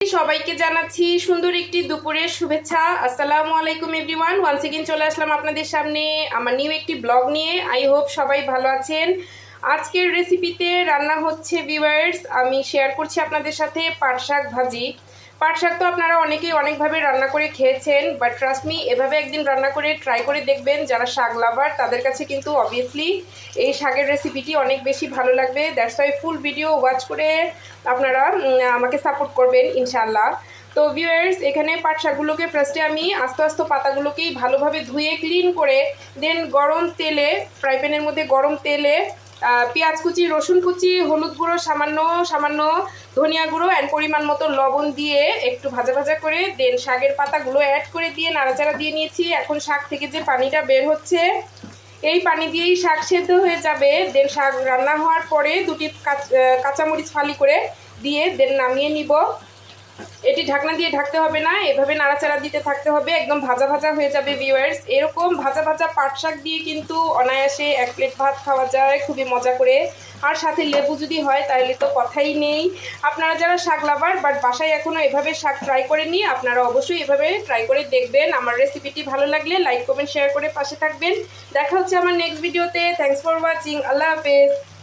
সবাইকে জানাচ্ছি সুন্দর একটি দুপুরের শুভেচ্ছা। আসসালামু আলাইকুম এভরিওয়ান। ওয়ান্স এগেইন চলে আসলাম আপনাদের সামনে আমার নিউ একটি ব্লগ নিয়ে। আই হোপ সবাই ভালো আছেন। আজকের রেসিপিতে রান্না হচ্ছে ভিউয়ার্স, আমি শেয়ার করছি আপনাদের সাথে পাট শাক ভাজি। পাট শাক তো আপনারা অনেকেই অনেকভাবে রান্না করে খেয়েছেন, বাট ট্রাস্ট মি, এভাবে একদিন রান্না করে ট্রাই করে দেখবেন। যারা শাক লাভার তাদের কাছে কিন্তু অবভিয়াসলি এই শাকের রেসিপিটি অনেক বেশি ভালো লাগবে। That's why full video watch করে আপনারা আমাকে সাপোর্ট করবেন ইনশাআল্লাহ। তো ভিউয়ার্স, এখানে পাট শাকগুলোকে ফার্স্টে আমি আস্তে আস্তে পাতাগুলোকেই ভালোভাবে ধুয়ে ক্লিন করে দেন গরম তেলে, ফ্রাই প্যানের মধ্যে গরম তেলে পেঁয়াজ কুচি, রসুন কুচি, হলুদ গুঁড়ো সামান্য সামান্য, ধনিয়া গুঁড়ো অ্যান্ড পরিমাণ মতো লবণ দিয়ে একটু ভাজা ভাজা করে দেন শাকের পাতাগুলো অ্যাড করে দিয়ে নাড়াচাড়া দিয়ে নিয়েছি। এখন শাক থেকে যে পানিটা বের হচ্ছে এই পানি দিয়েই শাক সেদ্ধ হয়ে যাবে। দেন শাক রান্না হওয়ার পরে দুটি কাঁচামরিচ ফালি করে দিয়ে দেন নামিয়ে নিব। এটি ঢাকনা দিয়ে ঢাকতে হবে না, এভাবে নাড়াচাড়া দিতে থাকতে হবে, একদম ভাজা ভাজা হয়ে যাবে ভিউয়ার্স। এরকম ভাজা ভাজা পাট শাক দিয়ে কিন্তু অনায়াসে এক প্লেট ভাত খাওয়া যায় খুবই মজা করে। আর সাথে লেবু যদি হয় তাহলে তো কথাই নেই। আপনারা যারা শাক লাভার বাট বাসায় এখনও এভাবে শাক ট্রাই করেননি, আপনারা অবশ্যই এভাবে ট্রাই করে দেখবেন। আমার রেসিপিটি ভালো লাগলে লাইক কমেন্ট শেয়ার করে পাশে থাকবেন। দেখা হচ্ছে আমার নেক্সট ভিডিওতে। Thanks for watching. আল্লাহ হাফেজ।